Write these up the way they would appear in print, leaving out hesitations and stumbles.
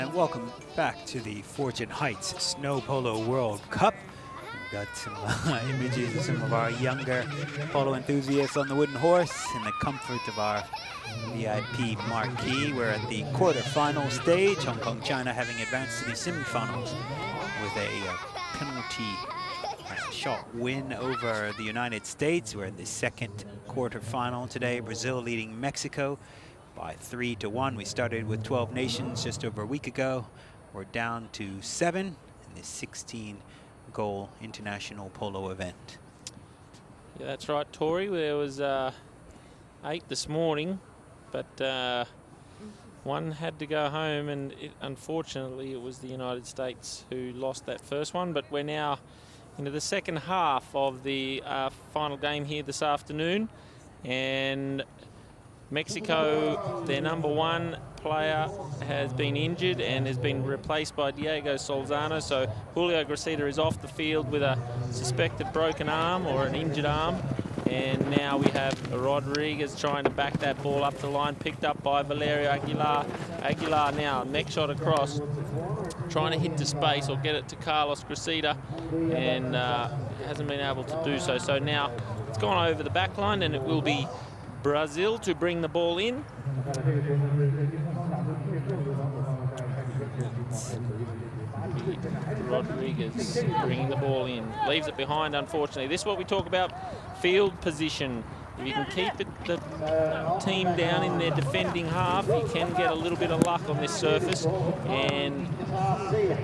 And welcome back to the Fortune Heights Snow Polo World Cup. We've got some images of some of our younger polo enthusiasts on the wooden horse in the comfort of our VIP marquee. We're at the quarterfinal stage, Hong Kong, China having advanced to the semifinals with a penalty shot win over the United States. We're in the second quarterfinal today, Brazil leading Mexico by 3-1. We started with 12 nations just over a week ago. We're down to 7 in this 16-goal international polo event. Yeah, that's right, Tori. There was 8 this morning, but one had to go home, and unfortunately it was the United States who lost that first one. But we're now into the second half of the final game here this afternoon, and Mexico, their #1 player, has been injured and has been replaced by Diego Solzano. So Julio Gracida is off the field with a suspected broken arm or an injured arm. And now we have Rodriguez trying to back that ball up the line, picked up by Valerio Aguilar. Aguilar now, next shot across, trying to hit to space or get it to Carlos Gracida, and hasn't been able to do so. So now it's gone over the back line, and it will be Brazil to bring the ball in. Rodriguez bringing the ball in. Leaves it behind, unfortunately. This is what we talk about, field position. If you can keep the team down in their defending half, you can get a little bit of luck on this surface and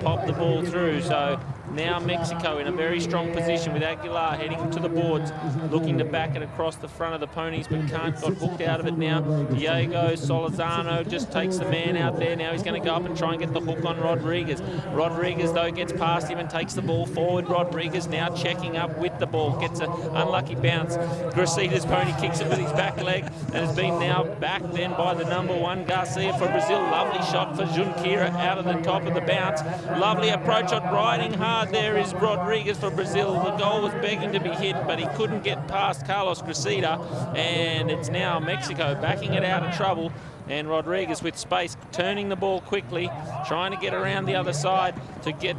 pop the ball through. So now Mexico in a very strong position with Aguilar heading to the boards, looking to back it across the front of the ponies, but got hooked out of it now. Diego Solzano just takes the man out there. Now he's going to go up and try and get the hook on Rodriguez. Rodriguez, though, gets past him and takes the ball forward. Rodriguez now checking up with the ball, gets an unlucky bounce. Gracida's pony kicks it with his back leg and has been now backed then by the #1 Garcia for Brazil. Lovely shot for Junqueira out of the top of the bounce. Lovely approach on riding hard. There is Rodriguez for Brazil. The goal was begging to be hit, but he couldn't get past Carlos Gracida, and it's now Mexico backing it out of trouble, and Rodriguez with space, turning the ball quickly, trying to get around the other side to get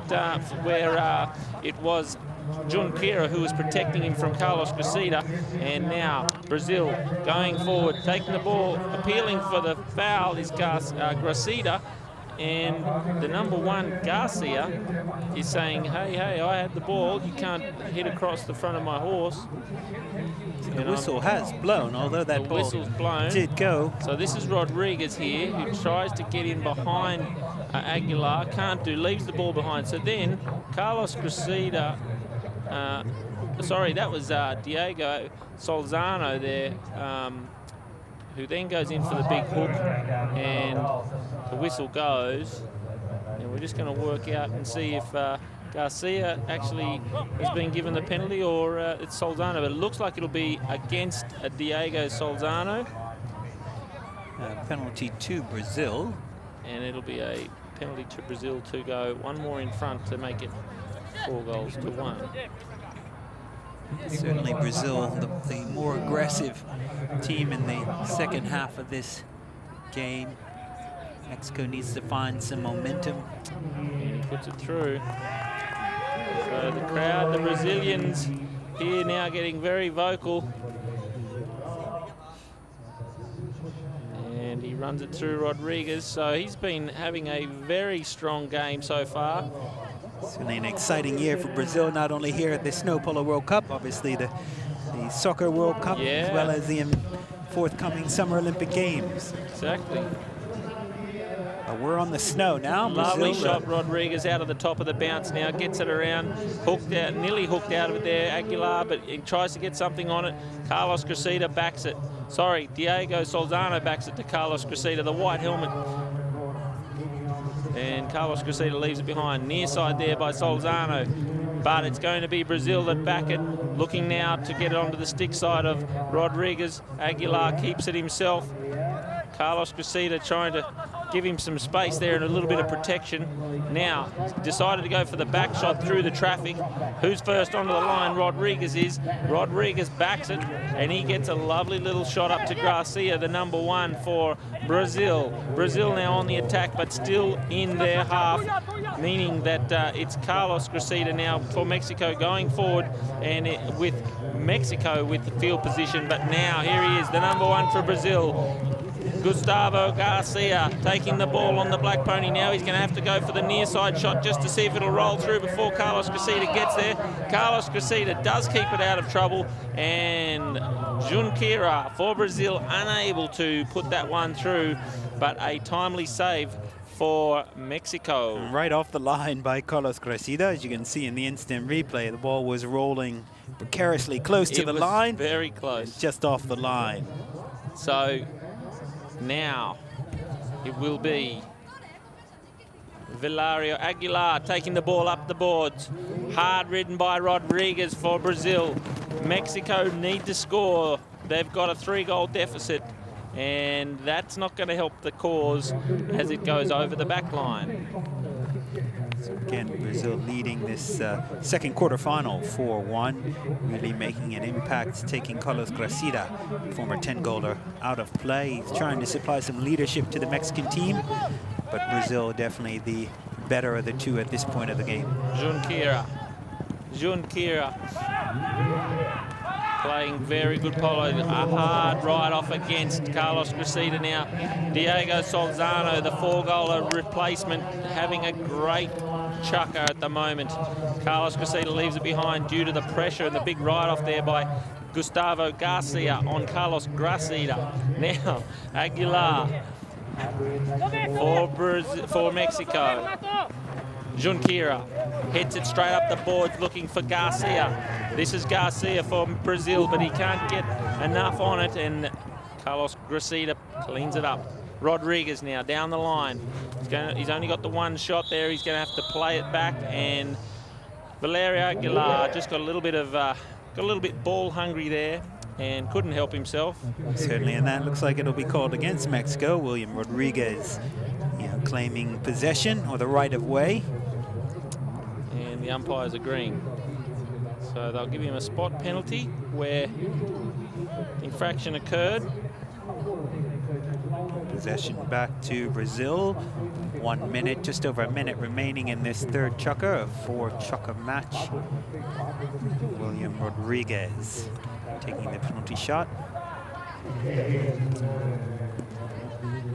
where it was Junqueira who was protecting him from Carlos Gracida. And now Brazil going forward, taking the ball, appealing for the foul is Gracida. And the #1 Garcia is saying, hey, I had the ball, you can't hit across the front of my horse. The whistle has blown, although that ball did go. So this is Rodriguez here, who tries to get in behind Aguilar, can't do, leaves the ball behind. So then Carlos Gracida, sorry, that was Diego Solzano there, who then goes in for the big hook, and the whistle goes. And we're just going to work out and see if Garcia actually has been given the penalty or it's Solzano. But it looks like it'll be against Diego Solzano. Penalty to Brazil. And it'll be a penalty to Brazil to go one more in front to make it 4-1. Certainly Brazil, the more aggressive team in the second half of this game. Mexico needs to find some momentum. And he puts it through. So the crowd, the Brazilians here now getting very vocal. And he runs it through Rodriguez. So he's been having a very strong game so far. Certainly an exciting year for Brazil, not only here at the Snow Polo World Cup, obviously the Soccer World Cup, as well as the forthcoming Summer Olympic Games. Exactly. We're on the snow now. Lovely Brazil, shot, Rodriguez out of the top of the bounce now, gets it around, hooked out, nearly hooked out of it there, Aguilar, but he tries to get something on it. Carlos Gracida backs it. Sorry, Diego Solzano backs it to Carlos Gracida, the white helmet. And Carlos Gracida leaves it behind. Near side there by Solzano. But it's going to be Brazil that back it. Looking now to get it onto the stick side of Rodriguez. Aguilar keeps it himself. Carlos Gracida trying to give him some space there and a little bit of protection. Now, decided to go for the back shot through the traffic. Who's first onto the line? Rodriguez is. Rodriguez backs it, and he gets a lovely little shot up to Garcia, the number 1 for Brazil. Brazil now on the attack, but still in their half, meaning that it's Carlos Gracida now for Mexico going forward, and with Mexico with the field position. But now here he is, the number 1 for Brazil. Gustavo Garcia taking the ball on the black pony. Now he's going to have to go for the near side shot just to see if it'll roll through before Carlos Gracida gets there. Carlos Gracida does keep it out of trouble, and Junqueira for Brazil unable to put that one through, but a timely save for Mexico. Right off the line by Carlos Gracida. As you can see in the instant replay, the ball was rolling precariously close to the line. Very close. Just off the line. So now it will be Vilario Aguilar taking the ball up the boards. Hard ridden by Rodriguez for Brazil. Mexico need to score. They've got a 3-goal deficit, and that's not going to help the cause as it goes over the back line. So again, Brazil leading this second quarterfinal 4-1, really making an impact, taking Carlos Gracida, former 10-goaler, out of play. He's trying to supply some leadership to the Mexican team, but Brazil definitely the better of the two at this point of the game. Junqueira playing very good polo. A hard ride off against Carlos Gracida now. Diego Solzano, the 4-goaler replacement, having a great chucker at the moment. Carlos Gracida leaves it behind due to the pressure and the big ride off there by Gustavo Garcia on Carlos Gracida. Now, Aguilar for Mexico. Junqueira heads it straight up the boards looking for Garcia. This is Garcia for Brazil, but he can't get enough on it, and Carlos Gracida cleans it up. Rodriguez now down the line. He's only got the 1 shot there. He's going to have to play it back, and Valerio Aguilar just got a little bit ball hungry there and couldn't help himself. Certainly, and that looks like it'll be called against Mexico. William Rodriguez, claiming possession or the right of way. And the umpire's agreeing. So they'll give him a spot penalty where infraction occurred. Possession back to Brazil. 1 minute, just over a minute remaining in this third chukker, a 4-chukker match. William Rodriguez taking the penalty shot.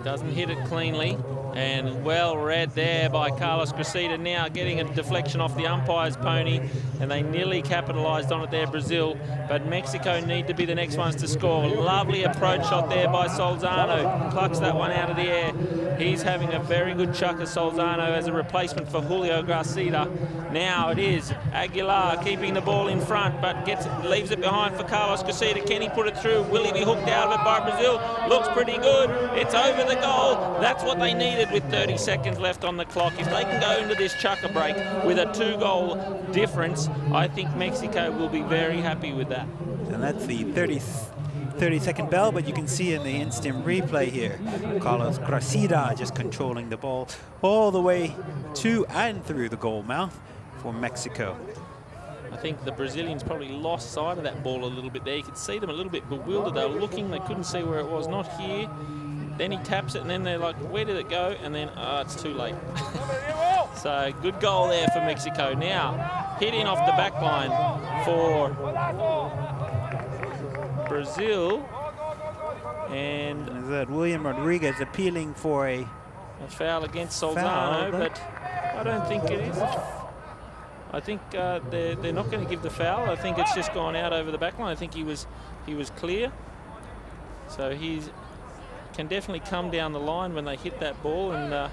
Doesn't hit it cleanly, and well read there by Carlos Gracida, now getting a deflection off the umpire's pony, and they nearly capitalised on it there, Brazil, but Mexico need to be the next ones to score. Lovely approach shot there by Solzano, plucks that one out of the air. He's having a very good chucker, Solzano, as a replacement for Julio Gracida. Now it is Aguilar keeping the ball in front, but leaves it behind for Carlos Gracida. Can he put it through? Will he be hooked out of it by Brazil? Looks pretty good. It's over the goal. That's what they needed with 30 seconds left on the clock. If they can go into this chukker break with a 2-goal difference, I think Mexico will be very happy with that. And that's the 30-second bell, but you can see in the instant replay here, Carlos Gracida just controlling the ball all the way to and through the goal mouth for Mexico. I think the Brazilians probably lost sight of that ball a little bit there. You could see them a little bit bewildered. They were looking, they couldn't see where it was. Not here. Then he taps it, and then they're like, where did it go? And then, it's too late. So, good goal there for Mexico. Now, hitting off the back line for Brazil. And is that William Rodriguez appealing for a foul against Solzano, but I don't think it is. I think they're not going to give the foul. I think it's just gone out over the back line. I think he was clear. So he can definitely come down the line when they hit that ball, and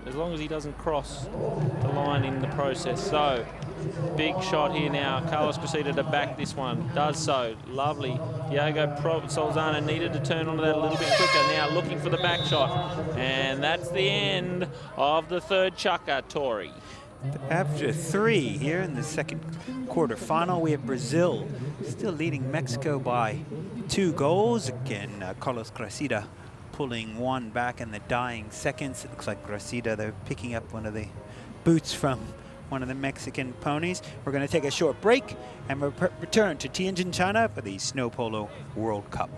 as long as he doesn't cross the line in the process. So, big shot here now. Carlos Gracida to back this one. Does so. Lovely. Diego Solzano needed to turn onto that a little bit quicker. Now looking for the back shot. And that's the end of the third chukker, Tori. After 3 here in the second quarterfinal, we have Brazil still leading Mexico by 2 goals. Again, Carlos Gracida pulling one back in the dying seconds. It looks like Gracida, they're picking up one of the boots from one of the Mexican ponies. We're going to take a short break and we'll return to Tianjin, China for the Snow Polo World Cup.